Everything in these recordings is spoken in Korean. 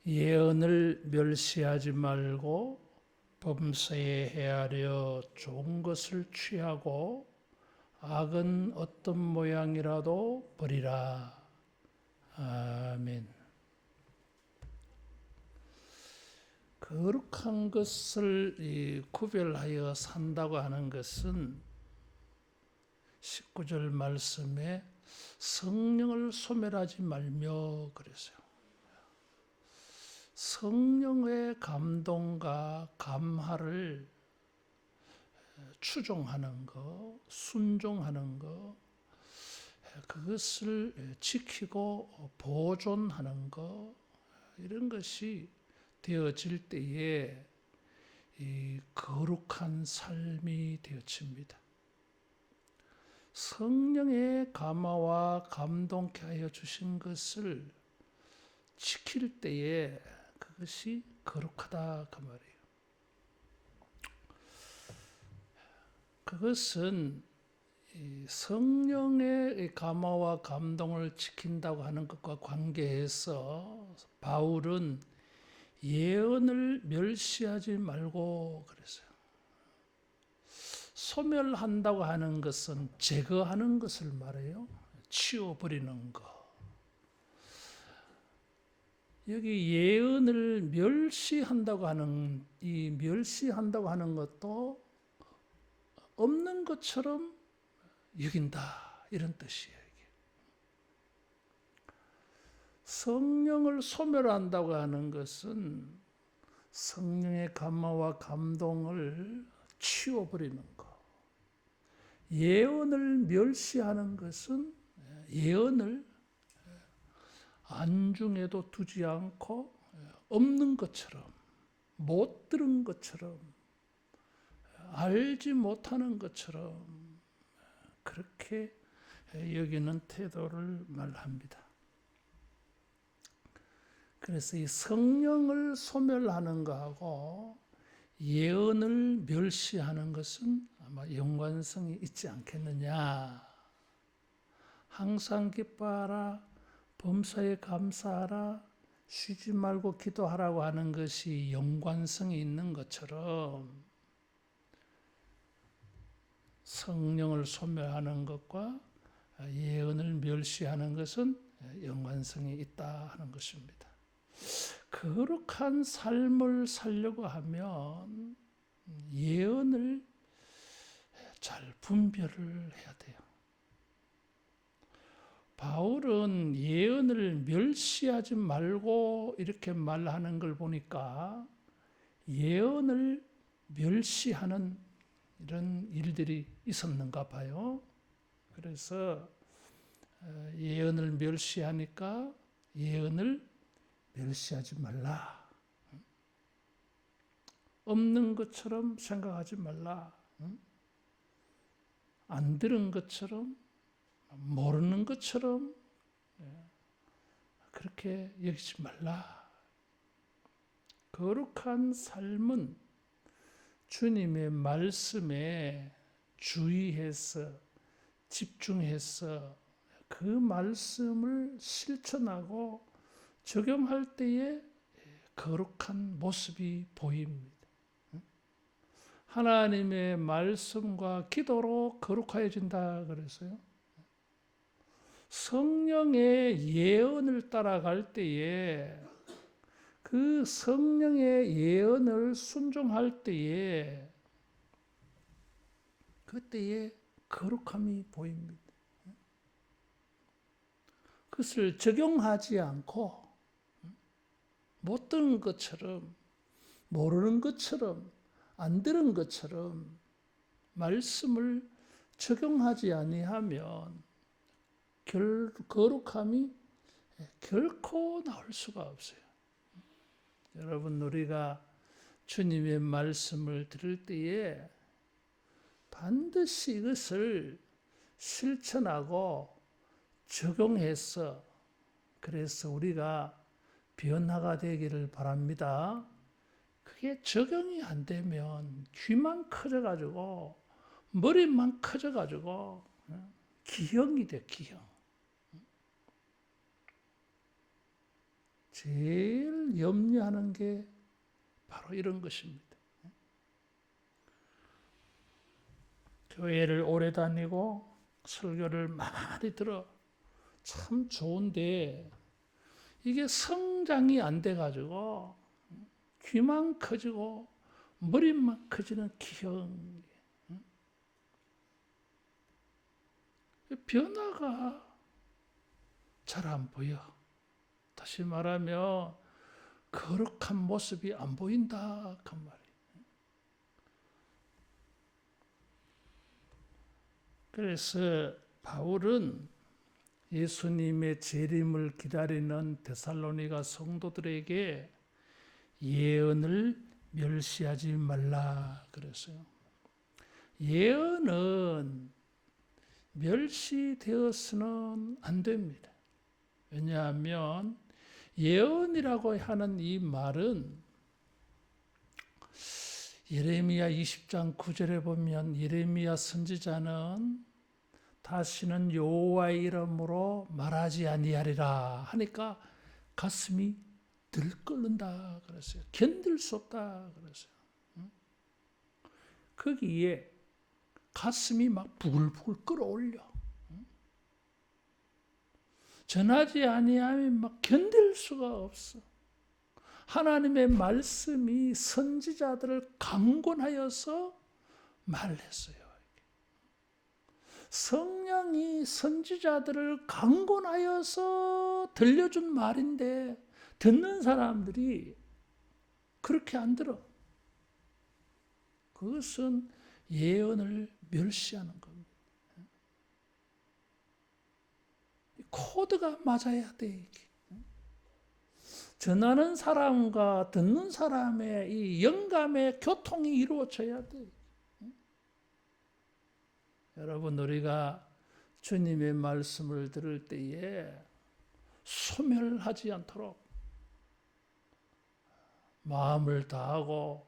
예언을 멸시하지 말고 범사에 헤아려 좋은 것을 취하고 악은 어떤 모양이라도 버리라. 아멘. 거룩한 것을 구별하여 산다고 하는 것은 19절 말씀에 성령을 소멸하지 말며 그랬어요. 성령의 감동과 감화를 추종하는 것, 순종하는 것, 그것을 지키고 보존하는 것, 이런 것이 되어질 때에 이 거룩한 삶이 되어집니다. 성령의 감화와 감동케 하여 주신 것을 지킬 때에 그것이 거룩하다 그 말이에요. 그것은 성령의 감화와 감동을 지킨다고 하는 것과 관계해서 바울은 예언을 멸시하지 말고 그랬어요. 소멸한다고 하는 것은 제거하는 것을 말해요. 치워버리는 것. 여기 예언을 멸시한다고 하는 이 멸시한다고 하는 것도 없는 것처럼 여긴다 이런 뜻이에요. 이게. 성령을 소멸한다고 하는 것은 성령의 감화와 감동을 치워버리는 것. 예언을 멸시하는 것은 예언을 안중에도 두지 않고 없는 것처럼 못 들은 것처럼 알지 못하는 것처럼 그렇게 여기는 태도를 말합니다. 그래서 이 성령을 소멸하는 것하고 예언을 멸시하는 것은 아마 연관성이 있지 않겠느냐. 항상 기뻐하라, 범사에 감사하라, 쉬지 말고 기도하라고 하는 것이 연관성이 있는 것처럼 성령을 소멸하는 것과 예언을 멸시하는 것은 연관성이 있다 하는 것입니다. 거룩한 삶을 살려고 하면 예언을 잘 분별을 해야 돼요. 바울은 예언을 멸시하지 말고 이렇게 말하는 걸 보니까 예언을 멸시하는 이런 일들이 있었는가 봐요. 그래서 예언을 멸시하니까 예언을 멸시하지 말라. 없는 것처럼 생각하지 말라. 안 들은 것처럼 모르는 것처럼 그렇게 여기지 말라. 거룩한 삶은 주님의 말씀에 주의해서 집중해서 그 말씀을 실천하고 적용할 때에 거룩한 모습이 보입니다. 하나님의 말씀과 기도로 거룩해진다 그랬어요. 성령의 예언을 따라갈 때에 그 성령의 예언을 순종할 때에 그때에 거룩함이 보입니다. 그것을 적용하지 않고 못 들은 것처럼 모르는 것처럼 안 들은 것처럼 말씀을 적용하지 아니하면 거룩함이 결코 나올 수가 없어요. 여러분, 우리가 주님의 말씀을 들을 때에 반드시 이것을 실천하고 적용해서 그래서 우리가 변화가 되기를 바랍니다. 그게 적용이 안 되면 귀만 커져가지고 머리만 커져가지고 기형이 돼, 기형. 제일 염려하는 게 바로 이런 것입니다. 교회를 오래 다니고 설교를 많이 들어 참 좋은데 이게 성장이 안 돼가지고 귀만 커지고 머리만 커지는 기형 변화가 잘 안 보여. 다시 말하면 거룩한 모습이 안 보인다 그 말이에요. 그래서 바울은 예수님의 재림을 기다리는 데살로니가 성도들에게 예언을 멸시하지 말라 그랬어요. 예언은 멸시되어서는 안 됩니다. 왜냐하면 예언이라고 하는 이 말은 예레미야 20장 9절에 보면 예레미야 선지자는 다시는 여호와의 이름으로 말하지 아니하리라 하니까 가슴이 들끓는다 그랬어요. 견딜 수 없다 그랬어요. 거기에 가슴이 막 부글부글 끓어올려. 전하지 아니하면 막 견딜 수가 없어. 하나님의 말씀이 선지자들을 강권하여서 말했어요. 성령이 선지자들을 강권하여서 들려준 말인데 듣는 사람들이 그렇게 안 들어. 그것은 예언을 멸시하는 겁니다. 코드가 맞아야 돼. 이게. 전하는 사람과 듣는 사람의 이 영감의 교통이 이루어져야 돼. 여러분, 우리가 주님의 말씀을 들을 때에 소멸하지 않도록 마음을 다하고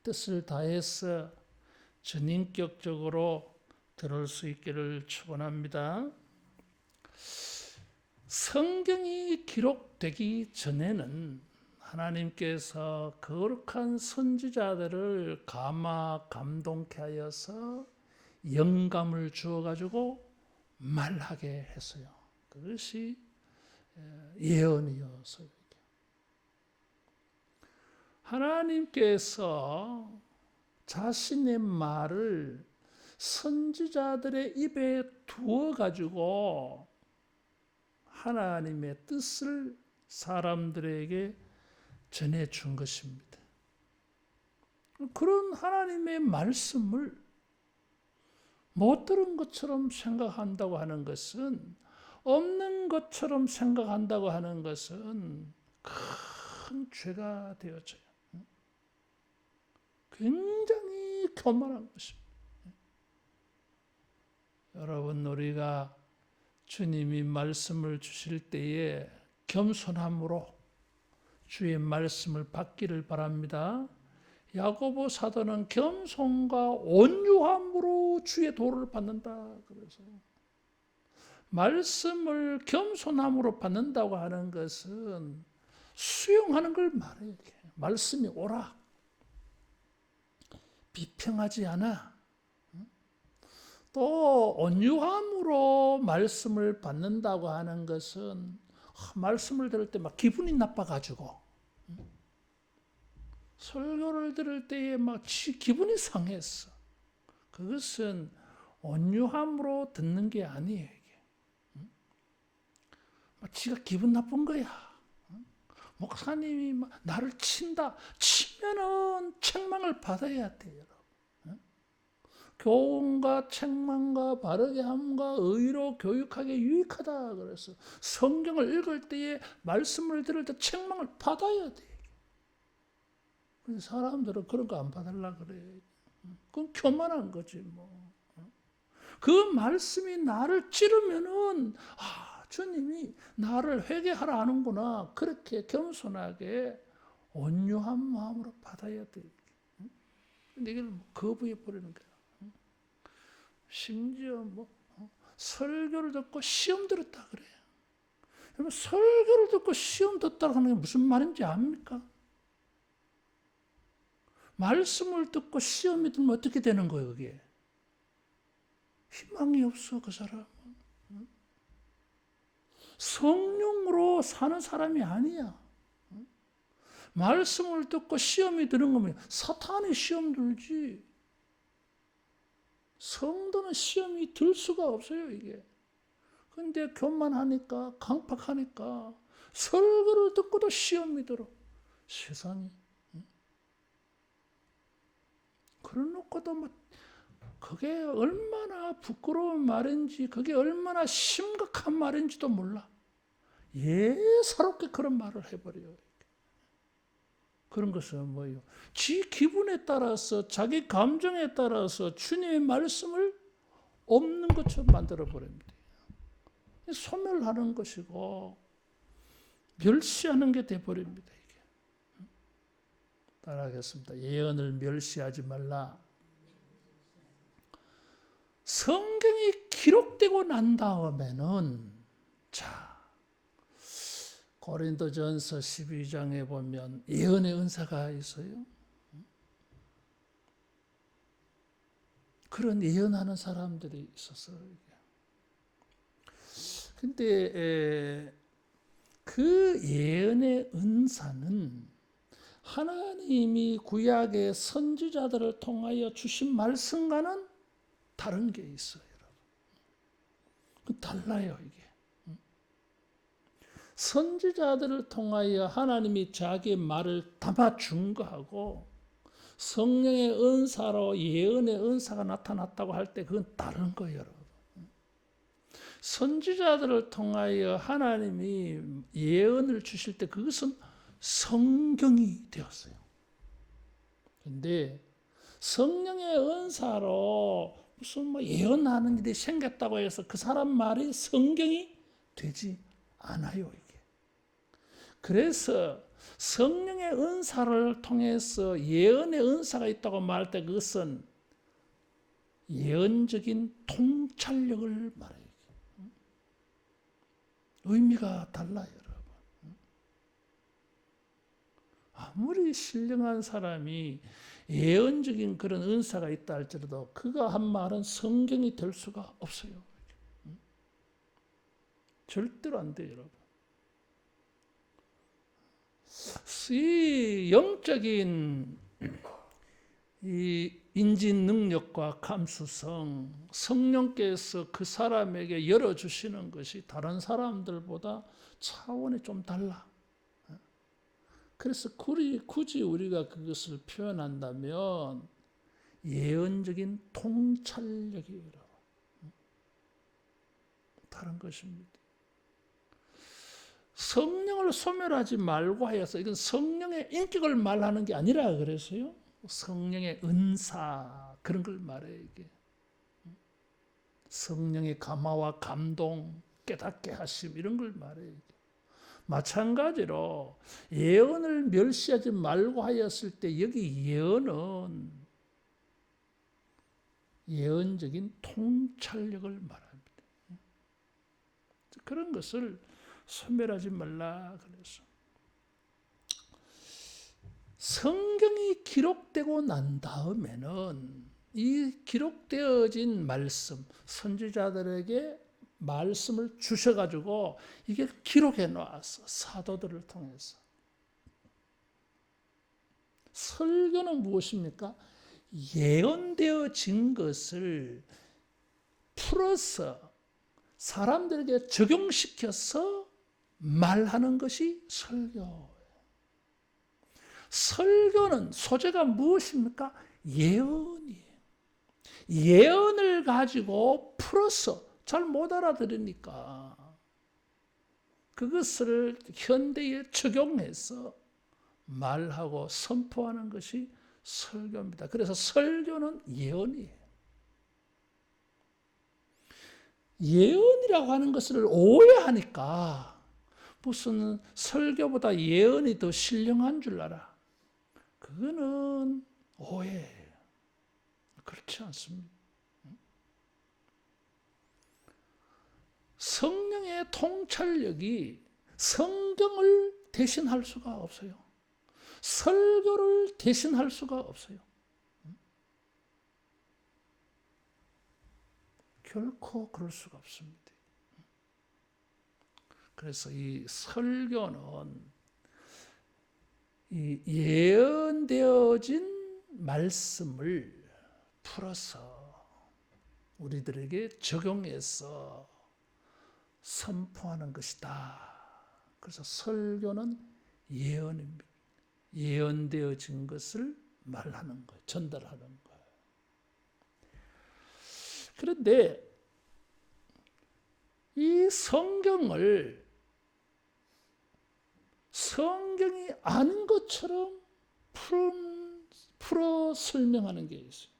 뜻을 다해서 전인격적으로 들을 수 있기를 축원합니다. 성경이 기록되기 전에는 하나님께서 거룩한 선지자들을 감화 감동케 하여서 영감을 주어가지고 말하게 했어요. 그것이 예언이었어요. 하나님께서 자신의 말을 선지자들의 입에 두어가지고 하나님의 뜻을 사람들에게 전해준 것입니다. 그런 하나님의 말씀을 못 들은 것처럼 생각한다고 하는 것은, 없는 것처럼 생각한다고 하는 것은 큰 죄가 되어져요. 굉장히 교만한 것입니다. 여러분, 우리가 주님이 말씀을 주실 때에 겸손함으로 주의 말씀을 받기를 바랍니다. 야고보 사도는 겸손과 온유함으로 주의 도를 받는다. 그래서 말씀을 겸손함으로 받는다고 하는 것은 수용하는 걸 말해요. 말씀이 오라. 비평하지 않아. 또 온유함으로 말씀을 받는다고 하는 것은 말씀을 들을 때 막 기분이 나빠가지고 설교를 들을 때에 막 기분이 상했어. 그것은 온유함으로 듣는 게 아니에요. 이게. 막 지가 기분 나쁜 거야. 목사님이 막 나를 친다. 치면은 책망을 받아야 돼요. 교훈과 책망과 바르게 함과 의로 교육하게 유익하다 그래서 성경을 읽을 때에 말씀을 들을 때 책망을 받아야 돼. 사람들은 그런 거 안 받으려고 그래. 그건 교만한 거지 뭐. 그 말씀이 나를 찌르면은 주님이 나를 회개하라 하는구나. 그렇게 겸손하게 온유한 마음으로 받아야 돼. 근데 이걸 거부해 버리는 거야. 심지어 설교를 듣고 시험 들었다 그래. 여러분, 설교를 듣고 시험 듣다고 하는 게 무슨 말인지 압니까? 말씀을 듣고 시험이 들면 어떻게 되는 거예요, 그게? 희망이 없어, 그 사람은. 성령으로 사는 사람이 아니야. 말씀을 듣고 시험이 드는 거면 사탄이 시험 들지. 성도는 시험이 들 수가 없어요, 이게. 근데 교만하니까, 강팍하니까, 설교를 듣고도 시험이 들어. 세상에. 그래 놓고도 뭐, 그게 얼마나 부끄러운 말인지, 그게 얼마나 심각한 말인지도 몰라. 예사롭게 그런 말을 해버려요. 그런 것은 뭐예요? 지 기분에 따라서, 자기 감정에 따라서 주님의 말씀을 없는 것처럼 만들어 버립니다. 소멸하는 것이고 멸시하는 게 돼버립니다. 이게. 따라하겠습니다. 예언을 멸시하지 말라. 성경이 기록되고 난 다음에는 자 고린도전서 12장에 보면 예언의 은사가 있어요. 그런 예언하는 사람들이 있었어요. 근데 그 예언의 은사는 하나님이 구약의 선지자들을 통하여 주신 말씀과는 다른 게 있어요, 여러분. 달라요, 이게. 선지자들을 통하여 하나님이 자기의 말을 담아준 거하고 성령의 은사로 예언의 은사가 나타났다고 할 때 그건 다른 거예요, 여러분. 선지자들을 통하여 하나님이 예언을 주실 때 그것은 성경이 되었어요. 그런데 성령의 은사로 무슨 뭐 예언하는 일이 생겼다고 해서 그 사람 말이 성경이 되지 않아요, 이게. 그래서 성령의 은사를 통해서 예언의 은사가 있다고 말할 때 그것은 예언적인 통찰력을 말해요. 의미가 달라요, 여러분. 아무리 신령한 사람이 예언적인 그런 은사가 있다 할지라도 그가 한 말은 성경이 될 수가 없어요. 절대로 안 돼요, 여러분. 이 영적인 이 인지 능력과 감수성, 성령께서 그 사람에게 열어주시는 것이 다른 사람들보다 차원이 좀 달라. 그래서 굳이 우리가 그것을 표현한다면 예언적인 통찰력이에요. 다른 것입니다. 성령을 소멸하지 말고 하여서 이건 성령의 인격을 말하는 게 아니라 그래서요. 성령의 은사 그런 걸 말해요. 이게 성령의 감화와 감동, 깨닫게 하심 이런 걸 말해요. 마찬가지로 예언을 멸시하지 말고 하였을 때 여기 예언은 예언적인 통찰력을 말합니다. 그런 것을 소멸하지 말라 그래서 성경이 기록되고 난 다음에는 이 기록되어진 말씀, 선지자들에게 말씀을 주셔가지고 이게 기록해 놨어. 사도들을 통해서. 설교는 무엇입니까? 예언되어진 것을 풀어서 사람들에게 적용시켜서 말하는 것이 설교. 설교는 소재가 무엇입니까? 예언이에요. 예언을 가지고 풀어서 잘 못 알아들으니까 그것을 현대에 적용해서 말하고 선포하는 것이 설교입니다. 그래서 설교는 예언이에요. 예언이라고 하는 것을 오해하니까 무슨 설교보다 예언이 더 신령한 줄 알아. 그거는 오해예요. 그렇지 않습니다. 성령의 통찰력이 성경을 대신할 수가 없어요. 설교를 대신할 수가 없어요. 결코 그럴 수가 없습니다. 그래서 이 설교는 이 예언되어진 말씀을 풀어서 우리들에게 적용해서 선포하는 것이다. 그래서 설교는 예언입니다. 예언되어진 것을 말하는 거예요. 전달하는 거예요. 그런데 이 성경을 성경이 아는 것처럼 풀어 설명하는 게 있어요.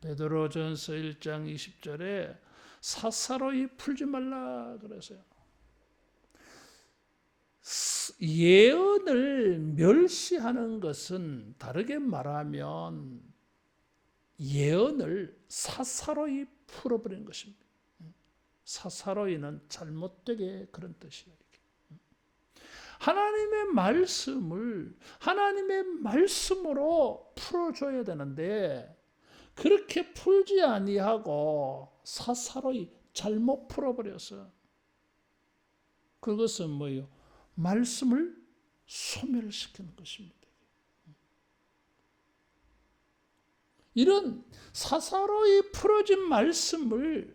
베드로전서 1장 20절에 사사로이 풀지 말라 그랬어요. 예언을 멸시하는 것은 다르게 말하면 예언을 사사로이 풀어버리는 것입니다. 사사로이는 잘못되게 그런 뜻이에요. 하나님의 말씀을 하나님의 말씀으로 풀어줘야 되는데 그렇게 풀지 아니하고 사사로이 잘못 풀어버려서 그것은 뭐예요? 말씀을 소멸시키는 것입니다. 이런 사사로이 풀어진 말씀을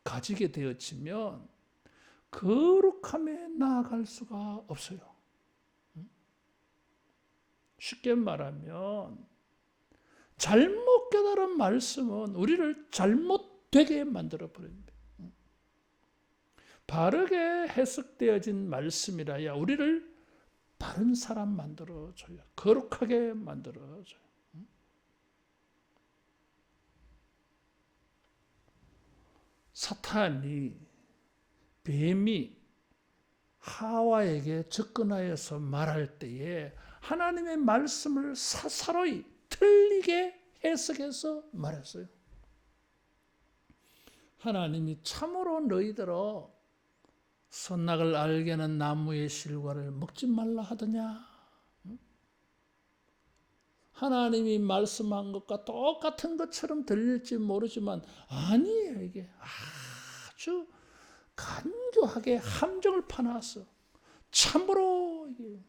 가지게 되어지면 거룩함에 나아갈 수가 없어요. 쉽게 말하면 잘못 깨달은 말씀은 우리를 잘못되게 만들어버립니다. 바르게 해석되어진 말씀이라야 우리를 바른 사람 만들어줘요. 거룩하게 만들어줘요. 사탄이 뱀이 하와에게 접근하여서 말할 때에 하나님의 말씀을 사사로이 틀리게 해석해서 말했어요. 하나님이 참으로 너희들어 선악을 알게 하는 나무의 실과를 먹지 말라 하더냐? 하나님이 말씀한 것과 똑같은 것처럼 들릴지 모르지만 아니에요. 이게 아주 간교하게 함정을 파놨어. 참으로 이게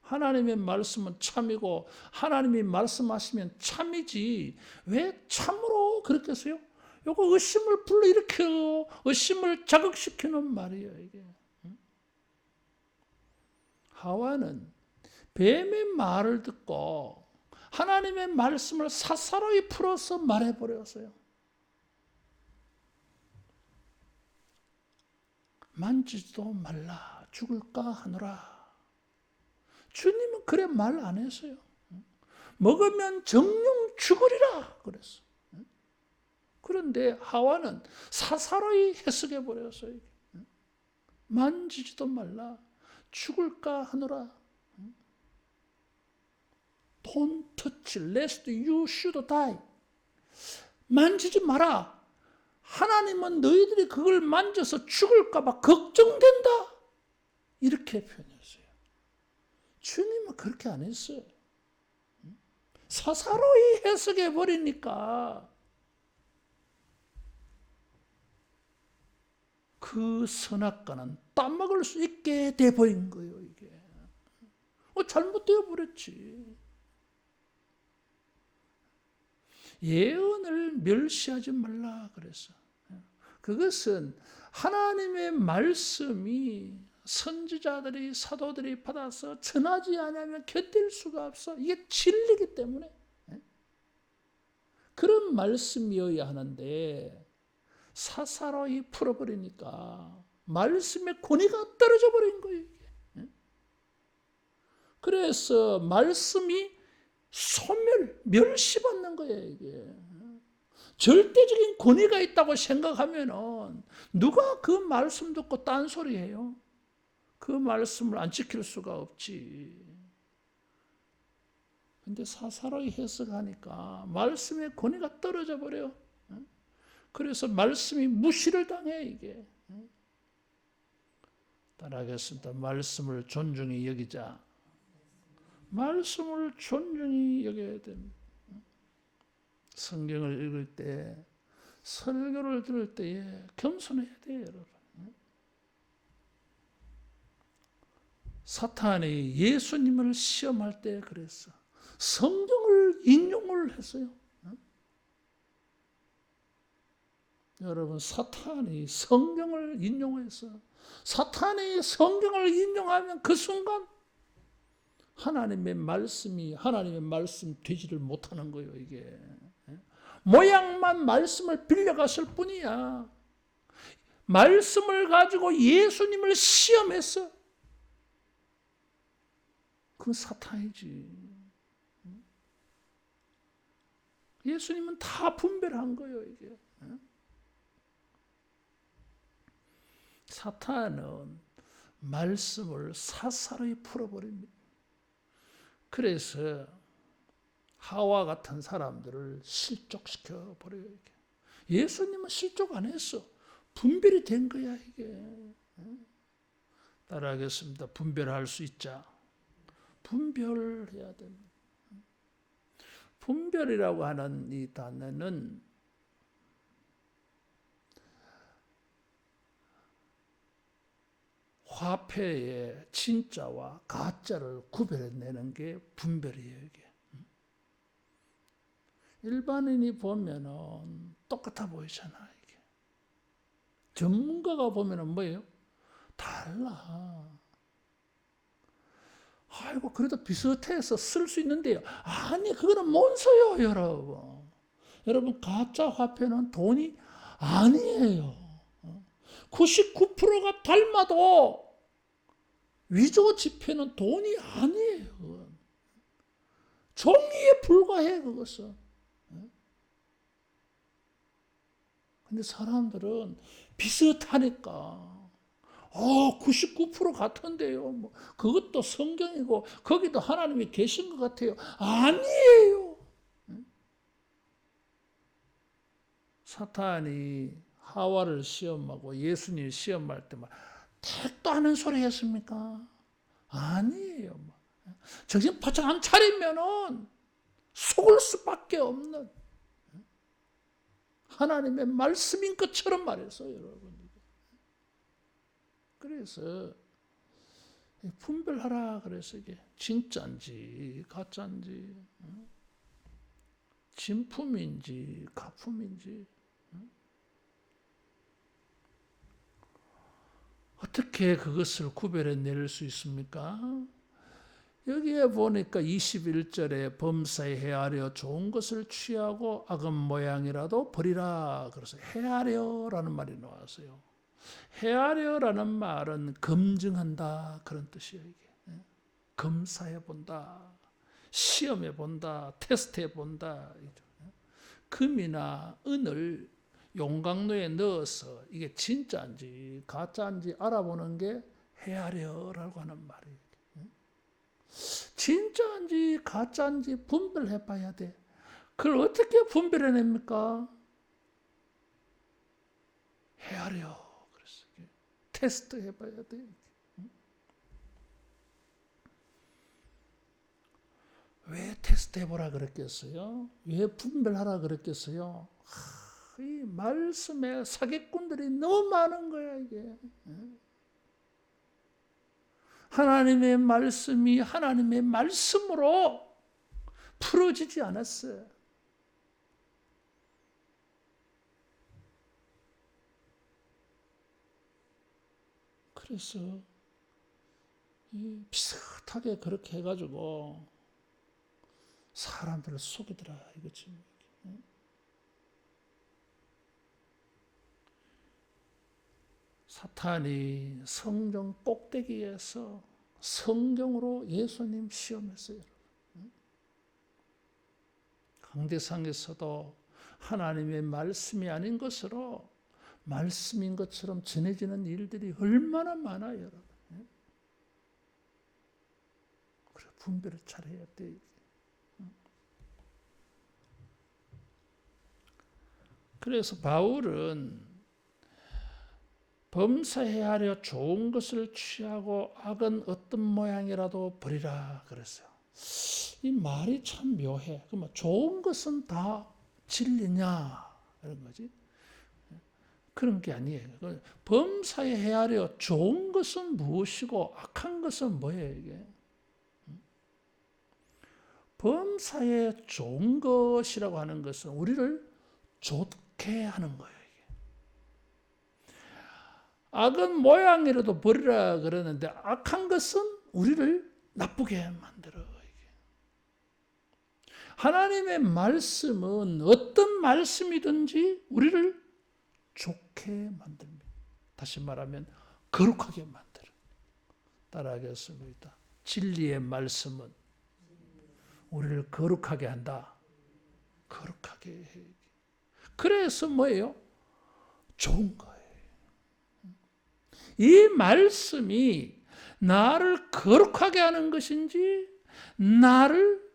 하나님의 말씀은 참이고 하나님이 말씀하시면 참이지 왜 참으로 그렇게 했어요? 요거 의심을 불러일으키고 의심을 자극시키는 말이에요. 이게 하와는 뱀의 말을 듣고 하나님의 말씀을 사사로이 풀어서 말해버렸어요. 만지지도 말라 죽을까 하노라. 주님은 그래 말 안 했어요. 먹으면 정령 죽으리라 그랬어. 그런데 하와는 사사로이 해석해 버렸어요. 만지지도 말라 죽을까 하노라. Don't touch lest you should die. 만지지 마라. 하나님은 너희들이 그걸 만져서 죽을까 봐 걱정된다. 이렇게 표현했어요. 주님은 그렇게 안 했어요. 사사로이 해석해 버리니까 그 선악과는 따먹을 수 있게 돼버린 거예요. 이게 잘못되어 버렸지. 예언을 멸시하지 말라 그랬어. 그것은 하나님의 말씀이 선지자들이 사도들이 받아서 전하지 않으면 견딜 수가 없어. 이게 진리이기 때문에 그런 말씀이어야 하는데 사사로이 풀어버리니까 말씀의 권위가 떨어져 버린 거예요. 그래서 말씀이 멸시받는 거예요. 이게 절대적인 권위가 있다고 생각하면은 누가 그 말씀 듣고 딴소리해요? 그 말씀을 안 지킬 수가 없지. 근데 사사로이 해석하니까 말씀의 권위가 떨어져 버려요. 그래서 말씀이 무시를 당해 이게. 따라하겠습니다. 말씀을 존중히 여기자. 말씀을 존중히 여겨야 됩니다. 성경을 읽을 때, 설교를 들을 때에 겸손해야 돼요, 여러분. 사탄이 예수님을 시험할 때 그랬어. 성경을 인용을 했어요. 여러분, 사탄이 성경을 인용해서 사탄이 성경을 인용하면 그 순간 하나님의 말씀이 하나님의 말씀 되지를 못하는 거예요. 이게 모양만 말씀을 빌려갔을 뿐이야. 말씀을 가지고 예수님을 시험했어. 그건 사탄이지. 예수님은 다 분별한 거예요. 이게 사탄은 말씀을 사사로이 풀어버립니다. 그래서 하와 같은 사람들을 실족시켜 버려요. 이게. 예수님은 실족 안 했어. 분별이 된 거야 이게. 따라하겠습니다. 분별할 수 있자. 분별해야 됩니다. 분별이라고 하는 이 단어는 화폐의 진짜와 가짜를 구별해내는 게 분별이에요. 이게. 일반인이 보면은 똑같아 보이잖아. 이게. 전문가가 보면은 뭐예요? 달라. 아이고 그래도 비슷해서 쓸 수 있는데요. 아니 그거는 뭔소요, 여러분. 여러분 가짜 화폐는 돈이 아니에요. 99%가 닮아도 위조 지폐는 돈이 아니에요. 종이에 불과해 그것은. 근데 사람들은 비슷하니까 99% 같은데요. 뭐 그것도 성경이고 거기도 하나님이 계신 것 같아요. 아니에요. 사탄이 하와를 시험하고 예수님 시험할 때만 택도 않은 소리 했습니까? 아니에요. 정신 바짝 안 차리면은 속을 수밖에 없는 하나님의 말씀인 것처럼 말했어요, 여러분. 그래서 분별하라 그래서 이게 진짜인지 가짜인지 진품인지 가품인지 어떻게 그것을 구별해낼 수 있습니까? 여기에 보니까 21절에 범사에 헤아려 좋은 것을 취하고 악은 모양이라도 버리라. 그래서 헤아려라는 말이 나왔어요. 헤아려라는 말은 검증한다 그런 뜻이에요. 이게. 검사해 본다, 시험해 본다, 테스트해 본다. 금이나 은을 용광로에 넣어서 이게 진짜인지 가짜인지 알아보는 게 헤아려라고 하는 말이에요. 진짜인지 가짜인지 분별해 봐야 돼. 그걸 어떻게 분별해냅니까? 헤아려. 그래서 테스트 해봐야 돼. 왜 테스트 해보라 그랬겠어요? 왜 분별하라 그랬겠어요? 이 말씀에 사기꾼들이 너무 많은 거야 이게. 하나님의 말씀이 하나님의 말씀으로 풀어지지 않았어요. 그래서 비슷하게 그렇게 해가지고 사람들을 속이더라 이거지. 사탄이 성경 꼭대기에서 성경으로 예수님 시험했어요. 강대상에서도 하나님의 말씀이 아닌 것으로 말씀인 것처럼 전해지는 일들이 얼마나 많아요, 여러분. 그래 분별을 잘해야 돼. 그래서 바울은 범사해하려 좋은 것을 취하고 악은 어떤 모양이라도 버리라 그랬어요. 이 말이 참 묘해. 그러면 좋은 것은 다 진리냐 이런 거지. 그런 게 아니에요. 범사에 헤아려 좋은 것은 무엇이고 악한 것은 뭐예요 이게? 범사에 좋은 것이라고 하는 것은 우리를 좋게 하는 거예요. 이게. 악은 모양이라도 버리라 그러는데 악한 것은 우리를 나쁘게 만들어. 이게. 하나님의 말씀은 어떤 말씀이든지 우리를 좋게 만듭니다. 다시 말하면 거룩하게 만들어. 따라하겠습니다. 진리의 말씀은 우리를 거룩하게 한다. 거룩하게 해. 그래서 뭐예요? 좋은 거예요. 이 말씀이 나를 거룩하게 하는 것인지 나를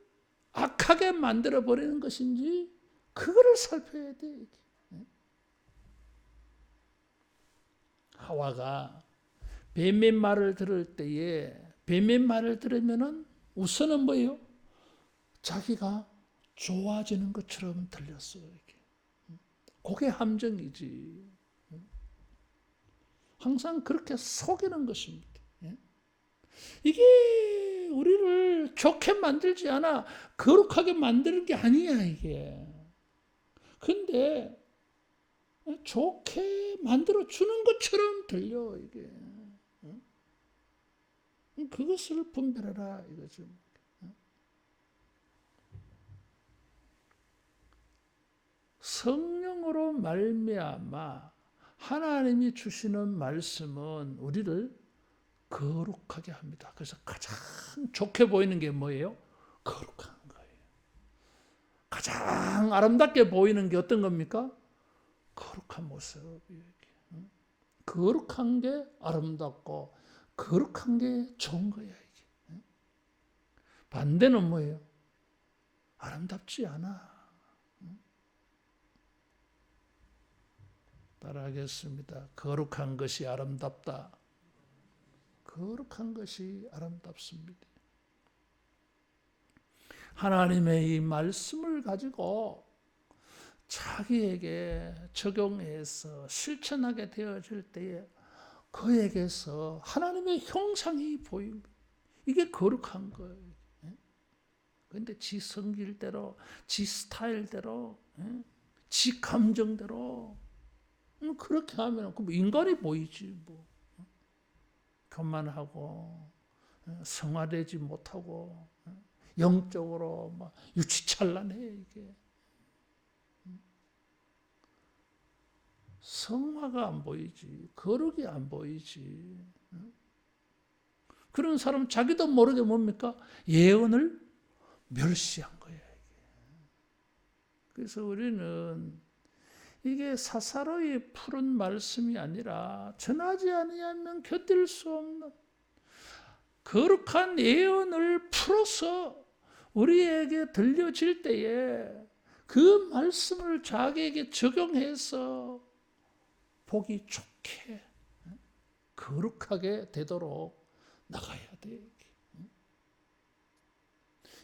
악하게 만들어버리는 것인지 그거를 살펴야 돼. 하와가 뱀의 말을 들을 때에 뱀의 말을 들으면은 우선은 뭐예요? 자기가 좋아지는 것처럼 들렸어요. 그게 함정이지. 항상 그렇게 속이는 것입니다. 이게 우리를 좋게 만들지 않아. 거룩하게 만드는 게 아니야 이게. 근데 좋게 만들어 주는 것처럼 들려 이게. 그것을 분별하라 이거죠. 성령으로 말미암아 하나님이 주시는 말씀은 우리를 거룩하게 합니다. 그래서 가장 좋게 보이는 게 뭐예요? 거룩한 거예요. 가장 아름답게 보이는 게 어떤 겁니까? 거룩한 모습이에요. 거룩한 게 아름답고 거룩한 게 좋은 거야. 이게. 반대는 뭐예요? 아름답지 않아. 따라하겠습니다. 거룩한 것이 아름답다. 거룩한 것이 아름답습니다. 하나님의 이 말씀을 가지고 자기에게 적용해서 실천하게 되어질 때에 그에게서 하나님의 형상이 보입니다. 이게 거룩한 거예요. 그런데 지 성질대로, 지 스타일대로, 지 감정대로 그렇게 하면 인간이 보이지 뭐. 교만하고 성화되지 못하고 영적으로 막 유치찬란해 이게. 성화가 안 보이지, 거룩이 안 보이지. 그런 사람 자기도 모르게 뭡니까? 예언을 멸시한 거야. 이게. 그래서 우리는 이게 사사로이 푸른 말씀이 아니라 전하지 아니하면 견딜 수 없는 거룩한 예언을 풀어서 우리에게 들려질 때에 그 말씀을 자기에게 적용해서 보기 좋게 거룩하게 되도록 나가야 돼.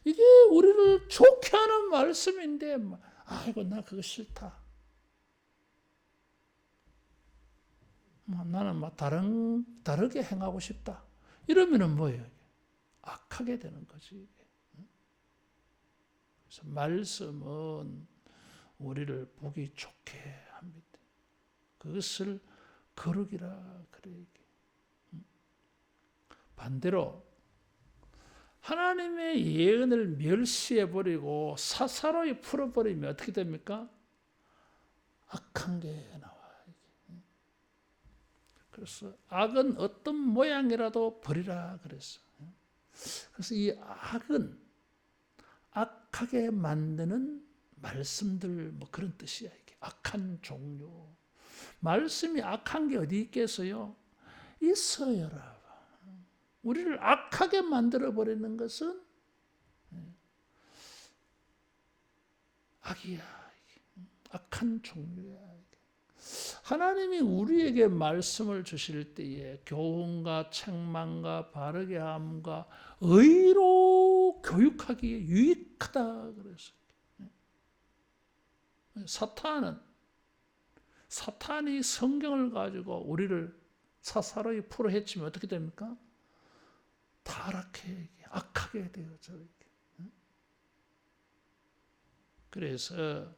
이게 우리를 좋게 하는 말씀인데 아이고 나 그거 싫다. 나는 다르게 행하고 싶다. 이러면은 뭐예요? 악하게 되는 거지. 그래서 말씀은 우리를 보기 좋게 합니다. 그것을 거룩이라 그래. 반대로 하나님의 예언을 멸시해버리고 사사로이 풀어버리면 어떻게 됩니까? 악한 게 나와요. 그래서 악은 어떤 모양이라도 버리라 그랬어요. 그래서 이 악은 악하게 만드는 말씀들 뭐 그런 뜻이야. 이게 악한 종류. 말씀이 악한 게 어디 있겠어요? 있어요, 여러분. 우리를 악하게 만들어 버리는 것은 악이야. 악한 종류야. 하나님이 우리에게 말씀을 주실 때에 교훈과 책망과 바르게 함과 의로 교육하기에 유익하다 그랬어요. 사탄이 성경을 가지고 우리를 사사로이 풀어헤치면 어떻게 됩니까? 타락해, 악하게 되어져. 그래서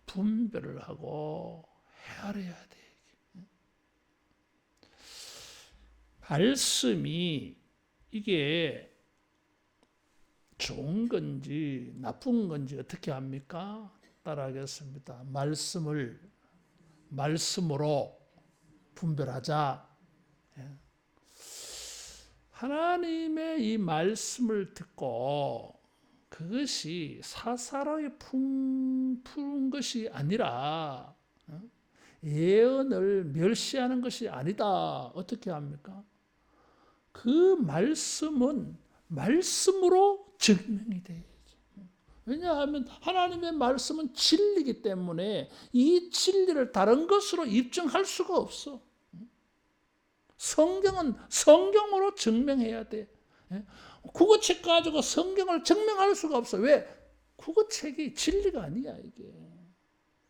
분별을 하고 헤아려야 돼. 말씀이 이게 좋은 건지 나쁜 건지 어떻게 합니까? 따라하겠습니다. 말씀으로 분별하자. 하나님의 이 말씀을 듣고 그것이 사사로이 푼 것이 아니라 예언을 멸시하는 것이 아니다. 어떻게 합니까? 그 말씀은 말씀으로 증명이 돼야죠. 왜냐하면 하나님의 말씀은 진리이기 때문에 이 진리를 다른 것으로 입증할 수가 없어. 성경은 성경으로 증명해야 돼. 국어책 가지고 성경을 증명할 수가 없어. 왜? 국어책이 진리가 아니야, 이게.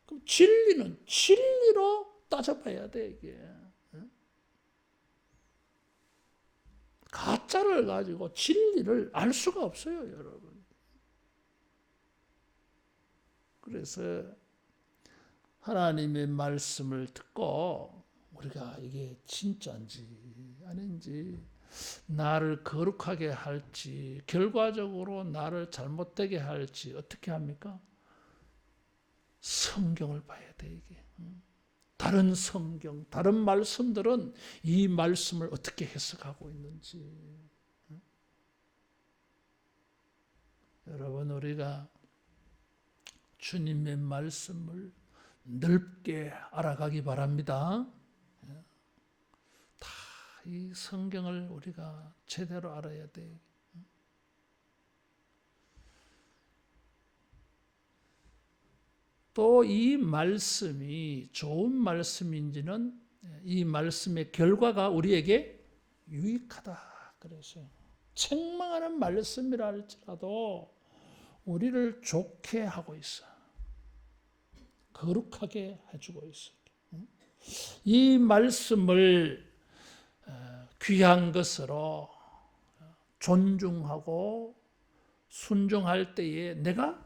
그럼 진리는 진리로 따져봐야 돼, 이게. 가짜를 가지고 진리를 알 수가 없어요, 여러분. 그래서 하나님의 말씀을 듣고 우리가 이게 진짜인지 아닌지, 나를 거룩하게 할지 결과적으로 나를 잘못되게 할지 어떻게 합니까? 성경을 봐야 돼, 이게. 다른 성경, 다른 말씀들은 이 말씀을 어떻게 해석하고 있는지. 여러분, 우리가 주님의 말씀을 넓게 알아가기 바랍니다. 다 이 성경을 우리가 제대로 알아야 돼. 또 이 말씀이 좋은 말씀인지는 이 말씀의 결과가 우리에게 유익하다 그래서 책망하는 말씀이라 할지라도 우리를 좋게 하고 있어. 거룩하게 해주고 있어. 이 말씀을 귀한 것으로 존중하고 순종할 때에 내가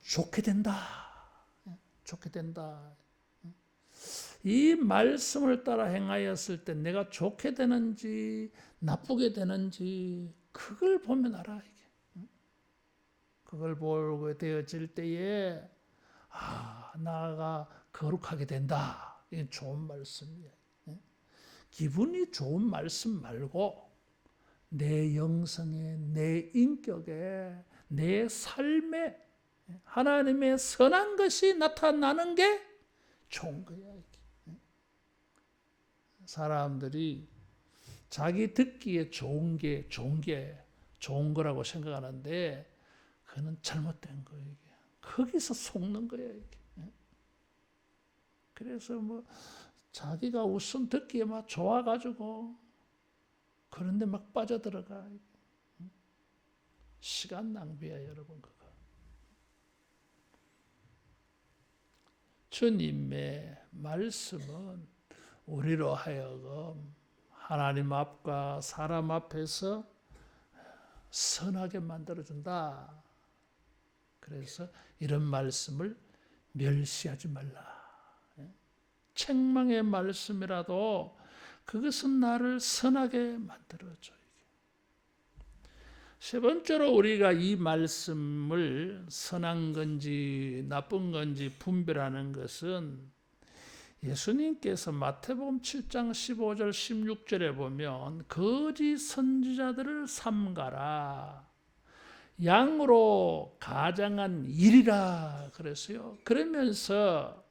좋게 된다. 좋게 된다. 이 말씀을 따라 행하였을 때 내가 좋게 되는지 나쁘게 되는지 그걸 보면 알아. 이게. 그걸 보게 되어질 때에 나가 거룩하게 된다. 이게 좋은 말씀이야. 기분이 좋은 말씀 말고 내 영성에, 내 인격에, 내 삶에 하나님의 선한 것이 나타나는 게 좋은 거야. 사람들이 자기 듣기에 좋은 거라고 생각하는데 그거는 잘못된 거예요. 이게. 거기서 속는 거야. 이게. 그래서 자기가 우선 듣기에 막 좋아가지고 그런데 막 빠져들어가. 시간 낭비야, 여러분. 그거. 주님의 말씀은 우리로 하여금 하나님 앞과 사람 앞에서 선하게 만들어준다. 그래서 이런 말씀을 멸시하지 말라. 책망의 말씀이라도 그것은 나를 선하게 만들어줘. 세 번째로 우리가 이 말씀을 선한 건지 나쁜 건지 분별하는 것은 예수님께서 마태복음 7장 15절 16절에 보면 거짓 선지자들을 삼가라. 양으로 가장한 일이라 그랬어요. 그러면서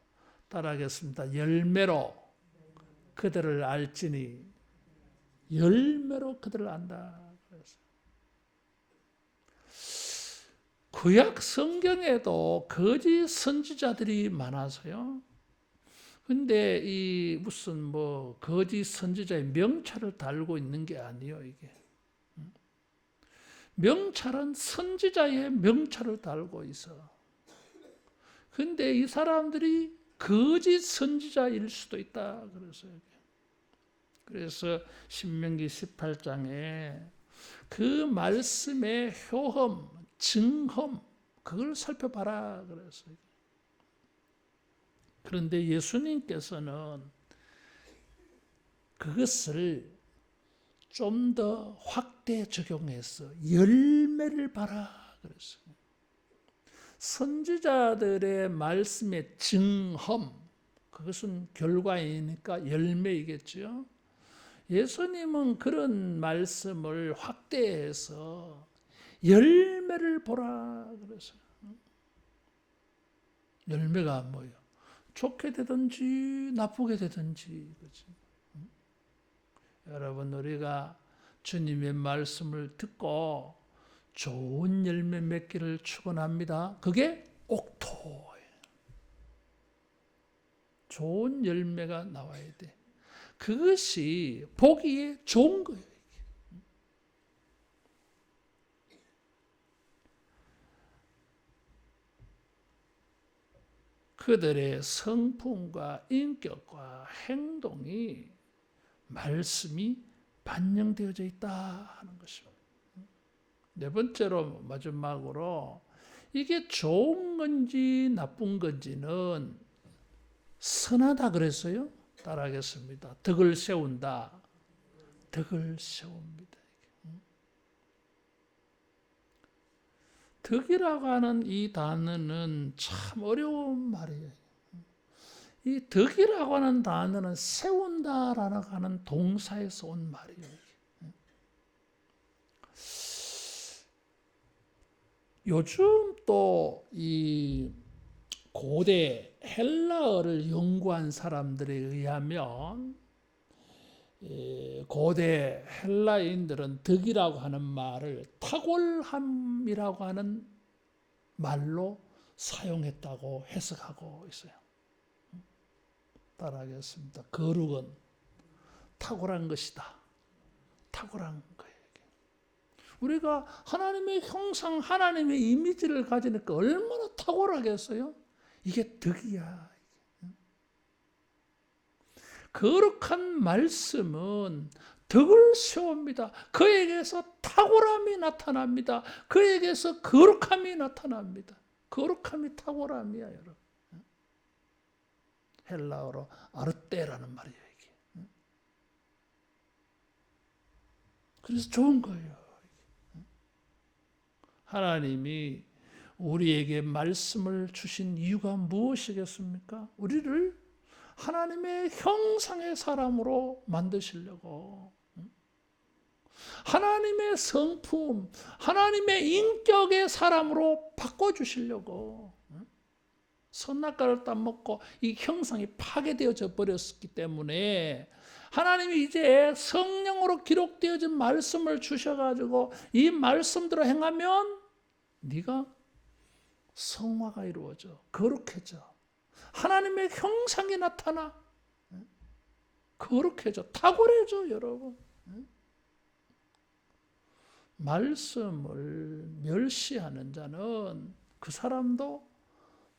따라하겠습니다. 열매로 그들을 알지니 열매로 그들을 안다. 그랬어요. 구약 성경에도 거짓 선지자들이 많아서요. 근데 이 무슨 뭐 거짓 선지자의 명찰을 달고 있는 게 아니에요, 이게. 명찰은 선지자의 명찰을 달고 있어. 근데 이 사람들이 거짓 선지자일 수도 있다. 그래서 신명기 18장에 그 말씀의 효험, 증험, 그걸 살펴봐라. 그랬어요. 그런데 예수님께서는 그것을 좀 더 확대 적용해서 열매를 봐라. 그랬어요. 선지자들의 말씀의 증험, 그것은 결과이니까 열매이겠죠. 예수님은 그런 말씀을 확대해서 열매를 보라 그랬어요. 열매가 뭐예요? 좋게 되든지 나쁘게 되든지. 그렇지? 여러분, 우리가 주님의 말씀을 듣고 좋은 열매 맺기를 축원합니다. 그게 옥토예요. 좋은 열매가 나와야 돼. 그것이 보기에 좋은 거예요. 그들의 성품과 인격과 행동이 말씀이 반영되어져 있다 하는 것입니다. 네 번째로 마지막으로 이게 좋은 건지 나쁜 건지는 선하다 그랬어요. 따라하겠습니다. 덕을 세운다. 덕을 세웁니다. 덕이라고 하는 이 단어는 참 어려운 말이에요. 이 덕이라고 하는 단어는 세운다라고 하는 동사에서 온 말이에요. 요즘 또 이 고대 헬라어를 연구한 사람들에 의하면 고대 헬라인들은 덕이라고 하는 말을 탁월함이라고 하는 말로 사용했다고 해석하고 있어요. 따라하겠습니다. 거룩은 탁월한 것이다. 탁월한 거예요. 우리가 하나님의 형상, 하나님의 이미지를 가지니까 얼마나 탁월하겠어요? 이게 덕이야. 거룩한 말씀은 덕을 세웁니다. 그에게서 탁월함이 나타납니다. 그에게서 거룩함이 나타납니다. 거룩함이 탁월함이야, 여러분. 헬라어로 아르테라는 말이에요, 이게. 그래서 좋은 거예요. 하나님이 우리에게 말씀을 주신 이유가 무엇이겠습니까? 우리를 하나님의 형상의 사람으로 만드시려고, 하나님의 성품, 하나님의 인격의 사람으로 바꿔주시려고. 선악과를 따먹고 이 형상이 파괴되어져 버렸기 때문에 하나님이 이제 성령으로 기록되어진 말씀을 주셔가지고 이 말씀대로 행하면 네가 성화가 이루어져, 거룩해져, 하나님의 형상이 나타나, 거룩해져, 탁월해져. 여러분, 말씀을 멸시하는 자는 그 사람도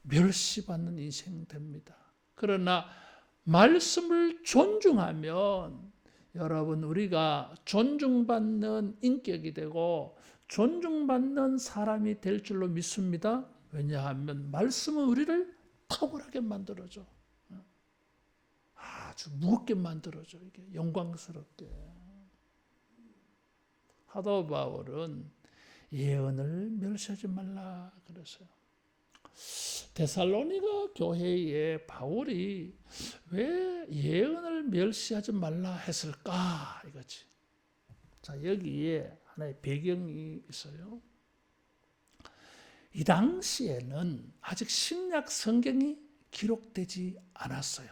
멸시받는 인생 됩니다. 그러나 말씀을 존중하면 여러분, 우리가 존중받는 인격이 되고 존중받는 사람이 될 줄로 믿습니다. 왜냐하면 말씀은 우리를 탁월하게 만들어줘. 아주 무겁게 만들어줘. 이게 영광스럽게. 사도 바울은 예언을 멸시하지 말라 그랬어요. 데살로니가 교회에 바울이 왜 예언을 멸시하지 말라 했을까 이거지. 자, 여기에 하나의 배경이 있어요. 이 당시에는 아직 신약 성경이 기록되지 않았어요.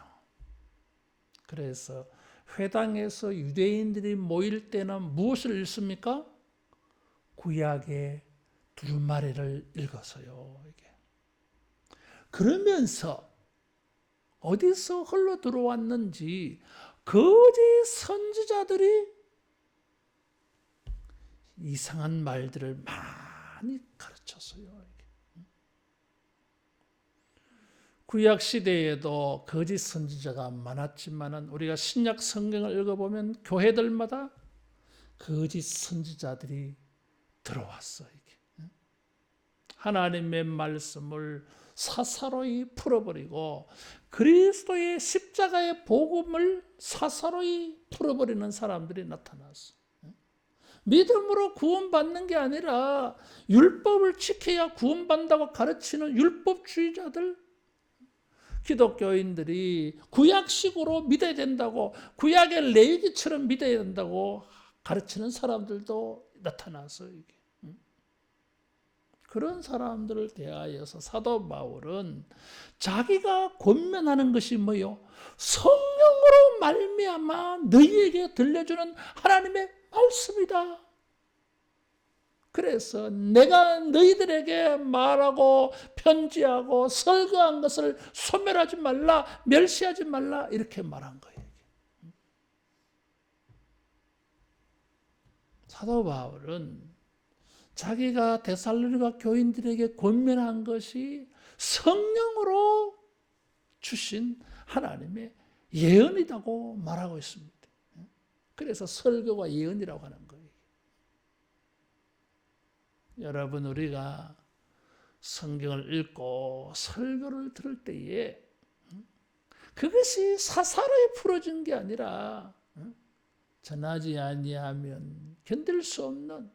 그래서 회당에서 유대인들이 모일 때는 무엇을 읽습니까? 구약의 두루마리를 읽어서요. 이게. 그러면서 어디서 흘러 들어왔는지 거짓 선지자들이 이상한 말들을 많이 가르쳤어요. 구약 시대에도 거짓 선지자가 많았지만은 우리가 신약 성경을 읽어보면 교회들마다 거짓 선지자들이 들어왔어요. 하나님의 말씀을 사사로이 풀어버리고 그리스도의 십자가의 복음을 사사로이 풀어버리는 사람들이 나타났어요. 믿음으로 구원받는 게 아니라 율법을 지켜야 구원받는다고 가르치는 율법주의자들, 기독교인들이 구약식으로 믿어야 된다고, 구약의 레위기처럼 믿어야 된다고 가르치는 사람들도 나타났어요. 이게. 그런 사람들을 대하여서 사도 바울은 자기가 권면하는 것이 뭐요? 성령으로 말미암아 너희에게 들려주는 하나님의 말씀이다. 그래서 내가 너희들에게 말하고 편지하고 설교한 것을 소멸하지 말라, 멸시하지 말라 이렇게 말한 거예요. 사도 바울은 자기가 데살로니가 교인들에게 권면한 것이 성령으로 주신 하나님의 예언이라고 말하고 있습니다. 그래서 설교가 예언이라고 하는 거예요. 여러분, 우리가 성경을 읽고 설교를 들을 때에 그것이 사사로이 풀어진 게 아니라 전하지 아니하면 견딜 수 없는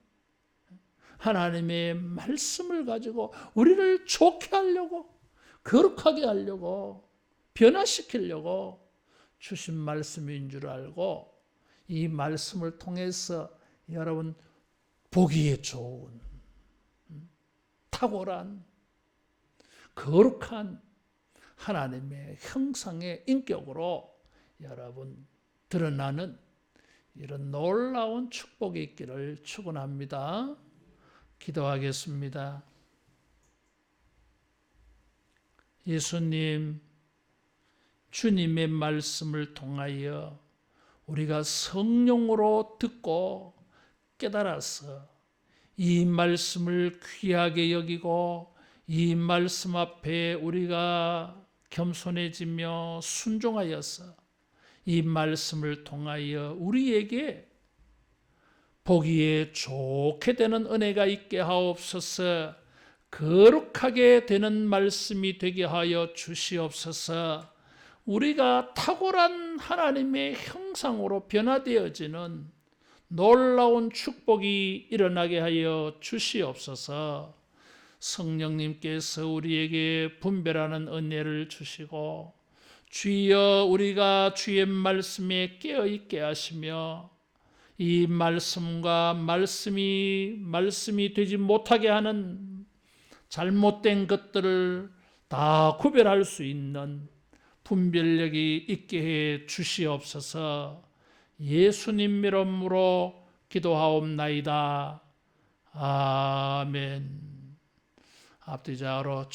하나님의 말씀을 가지고 우리를 좋게 하려고, 거룩하게 하려고, 변화시키려고 주신 말씀인 줄 알고 이 말씀을 통해서 여러분 보기에 좋은 탁월한 거룩한 하나님의 형상의 인격으로 여러분 드러나는 이런 놀라운 축복이 있기를 축원합니다. 기도하겠습니다. 예수님, 주님의 말씀을 통하여 우리가 성령으로 듣고 깨달아서 이 말씀을 귀하게 여기고 이 말씀 앞에 우리가 겸손해지며 순종하여서 이 말씀을 통하여 우리에게 보기에 좋게 되는 은혜가 있게 하옵소서. 거룩하게 되는 말씀이 되게 하여 주시옵소서. 우리가 탁월한 하나님의 형상으로 변화되어지는 놀라운 축복이 일어나게 하여 주시옵소서. 성령님께서 우리에게 분별하는 은혜를 주시고 주여 우리가 주의 말씀에 깨어있게 하시며 이 말씀과 말씀이 되지 못하게 하는 잘못된 것들을 다 구별할 수 있는 분별력이 있게 해 주시옵소서. 예수님 이름으로 기도하옵나이다. 아멘. 앞뒤자로